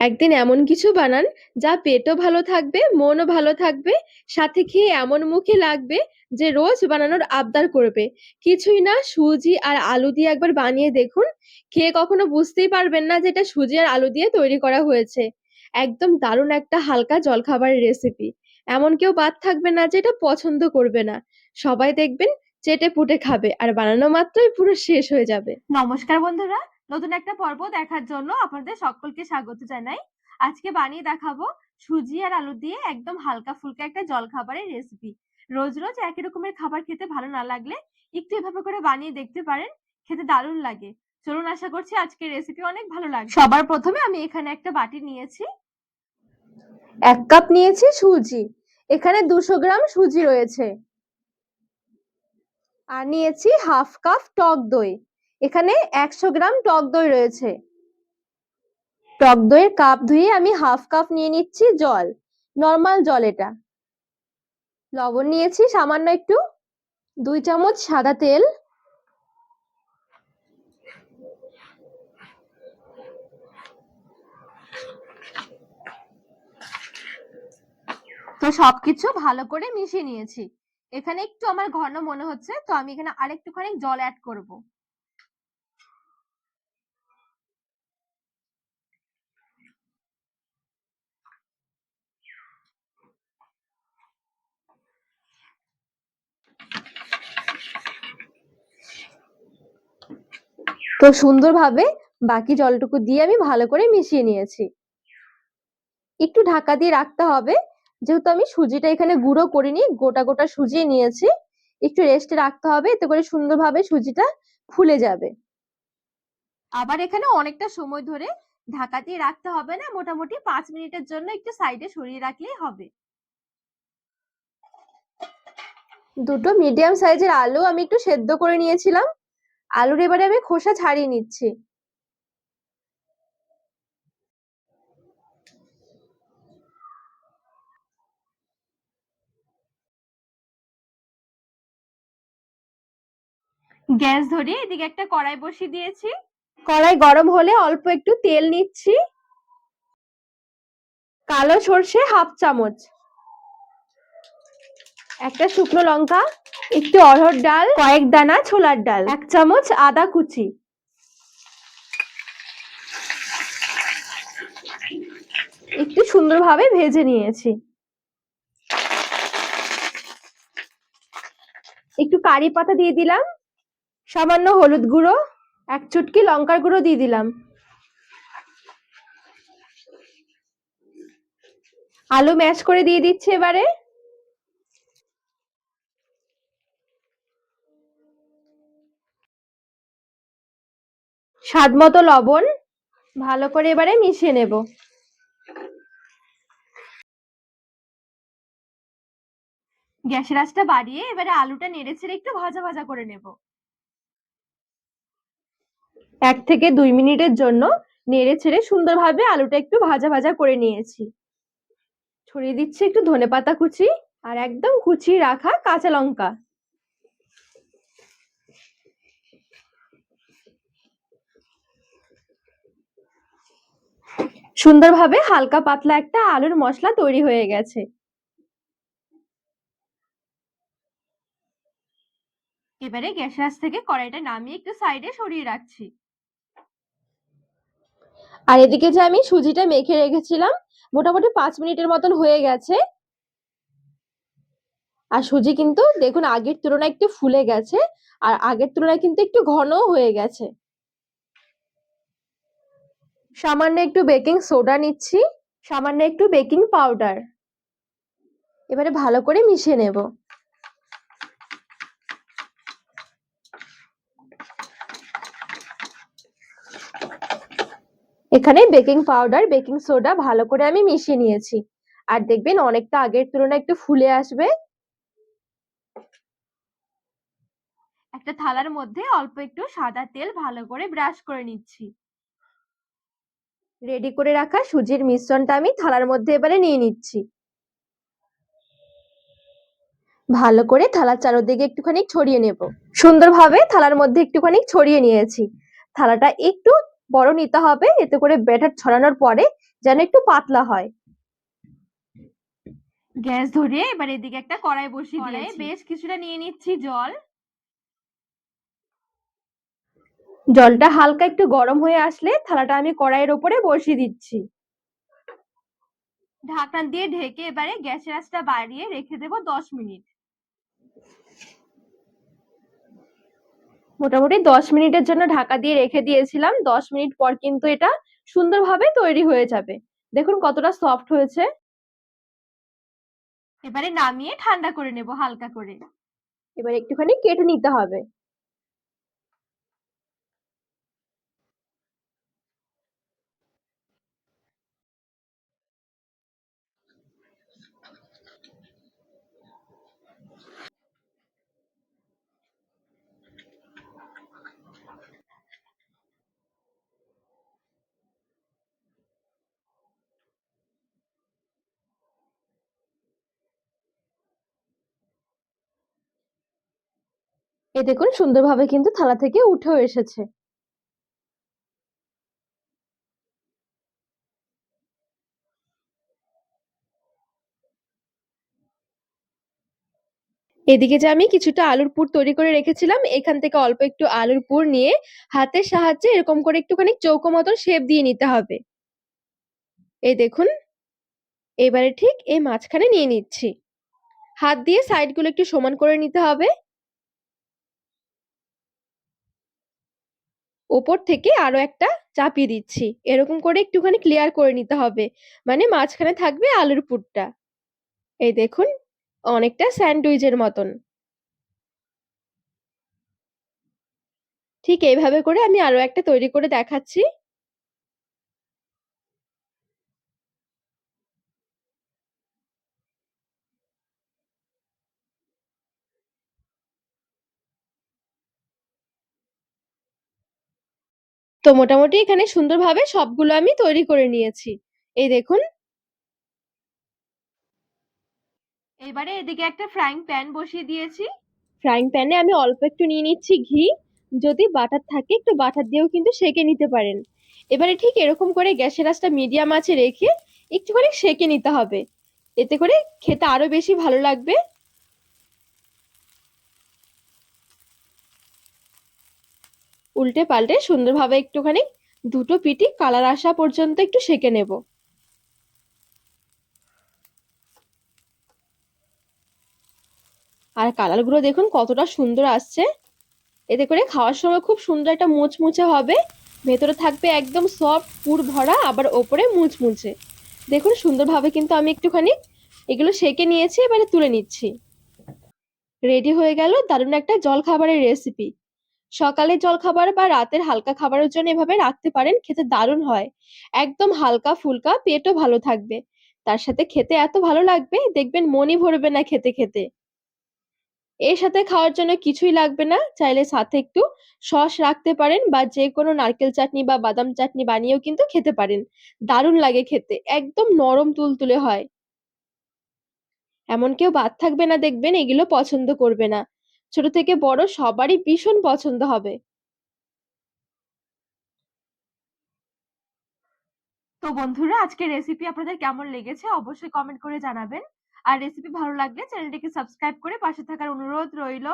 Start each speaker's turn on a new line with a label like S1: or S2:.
S1: একদিন এমন কিছু বানান যা পেটও ভালো থাকবে, মনও ভালো থাকবে, সাথে খেয়ে এমন মুখে লাগবে যে রোজ বানানোর আবদার করবে। কিছুই না, সুজি আর আলু দিয়ে একবার বানিয়ে দেখুন। খেয়ে কখনো বুঝতেই পারবেন না যে এটা সুজি আর আলু দিয়ে তৈরি করা হয়েছে। একদম দারুণ একটা হালকা জলখাবারের রেসিপি। এমন কেউ বাদ থাকবে না যে এটা পছন্দ করবে না। সবাই দেখবেন চেটে পুটে খাবে আর বানানো মাত্রই পুরো শেষ হয়ে যাবে।
S2: নমস্কার বন্ধুরা, নতুন একটা পর্ব দেখার জন্য আপনাদের সকলকে স্বাগত জানাই। আজকে বানিয়ে দেখাবো সুজি আর আলু দিয়ে একদম হালকা ফুলকা একটা জলখাবারের রেসিপি। রোজ রোজ একই রকমের খাবার খেতে ভালো না লাগলে একটু এভাবে করে বানিয়ে দেখতে পারেন, খেতে দারুণ লাগে। চলুন, আশা করছি আজকের রেসিপি অনেক ভালো লাগবে। সবার প্রথমে আমি এখানে একটা বাটি নিয়েছি,
S1: 1 কাপ নিয়েছি সুজি। এখানে 200 গ্রাম সুজি রয়েছে। আর নিয়েছি হাফ কাপ টক দই। এখানে 100 গ্রাম টক দই রয়েছে। টক দইয়ের কাপ ধুয়ে আমি হাফ কাপ নিয়ে নিচ্ছি জল, নর্মাল জল এটা। লবণ নিয়েছি সামান্য একটু, 2 চামচ সাদা তেল,
S2: তো সবকিছু ভালো করে মিশিয়ে নিয়েছি। এখানে একটু আমার ঘন মনে হচ্ছে, তো আমি এখানে আরেকটুখানি জল অ্যাড করব।
S1: তো সুন্দরভাবে বাকি জলটুকু দিয়ে আমি ভালো করে মিশিয়ে নিয়েছি। একটু ঢাকা দিয়ে রাখতে হবে, যেহেতু আমি সুজিটা এখানে গুঁড়ো করিনি, গোটা গোটা সুজি নিয়েছি। একটু রেস্টে রাখতে হবে, এতে করে সুন্দরভাবে সুজিটা ফুলে যাবে।
S2: আবার এখানে অনেকটা সময় ধরে ঢাকা দিয়ে রাখতে হবে না, মোটামুটি 5 মিনিটের জন্য একটু সাইডে সরিয়ে রাখলেই হবে।
S1: দুটো মিডিয়াম সাইজের আলু আমি একটু সেদ্ধ করে নিয়েছিলাম। আলুর এবারে আমি খোসা ছাড়িয়ে নিচ্ছি।
S2: গ্যাস ধরিয়ে এদিকে একটা কড়াই বসিয়ে দিয়েছি।
S1: কড়াই গরম হলে অল্প একটু তেল নিচ্ছি। কালো সর্ষে হাফ চামচ, একটা শুকনো লঙ্কা, একটু অড়হর ডাল, কয়েক দানা ছোলার ডাল, 1 চামচ আদা কুচি। একটু সুন্দরভাবে ভেজে নিয়েছি। একটু কারি পাতা দিয়ে দিলাম, সামান্য হলুদ গুঁড়ো, 1 চুটকি লঙ্কার গুঁড়ো দিয়ে দিলাম। আলু ম্যাশ করে দিয়ে দিচ্ছি এবারে। স্বাদ মতো লবণ, ভালো করে এবারে মিশিয়ে নেব।
S2: গ্যাসের আঁচটা বাড়িয়ে এবারে আলুটা নেড়ে ছেড়ে একটু ভাজা ভাজা করে নেব।
S1: 1 থেকে 2 মিনিটের জন্য নেড়ে ছেড়ে সুন্দরভাবে আলুটা একটু ভাজা ভাজা করে নিয়েছি। ছড়িয়ে দিচ্ছি একটু ধনেপাতা কুচি আর একদম কুচিয়ে রাখা কাঁচা লঙ্কা। সুন্দরভাবে হালকা পাতলা একটা আলুর মশলা তৈরি হয়ে গেছে।
S2: এবারে গ্যাসের আঁচ থেকে কড়াইটা নামিয়ে একটু সাইডে সরিয়ে রাখছি।
S1: আর এদিকে যে আমি সুজিটা মেখে রেখেছিলাম, মোটামুটি 5 মিনিটের মতন হয়ে গেছে। আর সুজি কিন্তু দেখুন আগের তুলনায় একটু ফুলে গেছে, আর আগের তুলনায় কিন্তু একটু ঘনও হয়ে গেছে। সামান্য একটু বেকিং সোডা নিচ্ছি, সামান্য একটু বেকিং পাউডার। এবারে ভালো করে মিশিয়ে নেব। এখানে বেকিং পাউডার, বেকিং সোডা ভালো করে আমি মিশিয়ে নিয়েছি। আর দেখবেন অনেকটা আগের তুলনায় একটু ফুলে আসবে।
S2: একটা থালার মধ্যে অল্প একটু সাদা তেল ভালো করে ব্রাশ করে নিচ্ছি।
S1: রেডি করে রাখা সুজির মিশ্রণটা আমি থালার মধ্যে এবারে নিয়ে নিচ্ছি। ভালো করে থালার চারদিকে একটুখানি ছড়িয়ে নেব। সুন্দরভাবে থালার মধ্যে একটুখানি ছড়িয়ে নিয়েছি। থালাটা একটু বড় নিতে হবে, এতে করে ব্যাটার ছড়ানোর পরে যেন একটু পাতলা হয়।
S2: গ্যাস ধরিয়ে এবার এদিকে একটা কড়াই বসিয়ে দিয়েছি। বেশ কিছুটা নিয়ে নিচ্ছি জল।
S1: জলটা হালকা একটু গরম হয়ে আসলে থালাটা আমি কড়াইয়ের ওপরে বসিয়ে দিচ্ছি।
S2: ঢাকনা দিয়ে ঢেকে এবারে গ্যাসের আঁচটা বাড়িয়ে রেখে দেব 10 মিনিট।
S1: মোটামুটি 10 মিনিটের জন্য ঢাকা দিয়ে রেখে দিয়েছিলাম। 10 মিনিট পর কিন্তু এটা সুন্দরভাবে তৈরি হয়ে যাবে। দেখুন কতটা সফট হয়েছে।
S2: এবারে নামিয়ে ঠান্ডা করে নেব হালকা করে।
S1: এবার একটুখানি কেটে নিতে হবে। এই দেখুন সুন্দরভাবে কিন্তু থালা থেকে উঠেও এসেছে। এদিকে যে আমি কিছুটা আলুর পুর তৈরি করে রেখেছিলাম, এখান থেকে অল্প একটু আলুর পুর নিয়ে হাতের সাহায্যে এরকম করে একটুখানি চৌকো মতন শেপ দিয়ে নিতে হবে। এই দেখুন, এবারে ঠিক এই মাঝখানে নিয়ে নিচ্ছি। হাত দিয়ে সাইডগুলো একটু সমান করে নিতে হবে। ওপর থেকে আরো একটা চাপিয়ে দিচ্ছি। এরকম করে একটুখানি ক্লিয়ার করে নিতে হবে। মানে মাঝখানে থাকবে আলুর পুরটা। এই দেখুন, অনেকটা স্যান্ডউইচের মতন। ঠিক এইভাবে করে আমি আরো একটা তৈরি করে দেখাচ্ছি। তো মোটামুটি এখানে সুন্দরভাবে সবগুলো আমি তৈরি করে নিয়েছি। এই দেখুন।
S2: এবারে এদিকে একটা ফ্রাইং প্যান বসিয়ে দিয়েছি।
S1: ফ্রাইং প্যানে আমি অল্প একটু নিয়ে নিচ্ছি ঘি। যদি বাটার থাকে একটু বাটার দিয়েও কিন্তু সেঁকে নিতে পারেন। এবারে ঠিক এরকম করে গ্যাসের আঁচটা মিডিয়াম আঁচে রেখে একটুখানি সেঁকে নিতে হবে। এতে করে খেতে আরো বেশি ভালো লাগবে। উল্টে পাল্টে সুন্দরভাবে একটুখানি দুটো পিঠই কালার আসা পর্যন্ত একটু সেঁকে নেব। আর কালারগুলো দেখুন কতটা সুন্দর আসছে। এতে করে খাওয়ার সময় খুব সুন্দর একটা মুচমুচে হবে। ভেতরে থাকবে একদম সফট পুর ভরা, আবার ওপরে মুচমুচে। দেখুন সুন্দরভাবে কিন্তু আমি একটুখানি এগুলো সেঁকে নিয়েছি, এবারে তুলে নিচ্ছি। রেডি হয়ে গেল দারুণ একটা জলখাবারের রেসিপি। সকালের জলখাবার বা রাতের হালকা খাবারের জন্য এভাবে রাখতে পারেন, খেতে দারুণ হয়। একদম হালকা ফুলকা, পেটও ভালো থাকবে। তার সাথে খেতে এত ভালো লাগবে, দেখবেন মনই ভরবে না খেতে খেতে। এর সাথে খাওয়ার জন্য কিছুই লাগবে না, চাইলে সাথে একটু সস রাখতে পারেন বা যে কোনো নারকেল চাটনি বা বাদাম চাটনি বানিয়েও কিন্তু খেতে পারেন। দারুণ লাগে খেতে, একদম নরম তুলতুলে হয়। এমন কেউ বাদ থাকবে না দেখবেন এগুলো পছন্দ করবে না। ছোট থেকে বড় সবারই ভীষণ পছন্দ হবে।
S2: তো বন্ধুরা, আজকের রেসিপি আপনাদের কেমন লেগেছে অবশ্যই কমেন্ট করে জানাবেন। আর রেসিপি ভালো লাগলে চ্যানেলটিকে সাবস্ক্রাইব করে পাশে থাকার অনুরোধ রইল।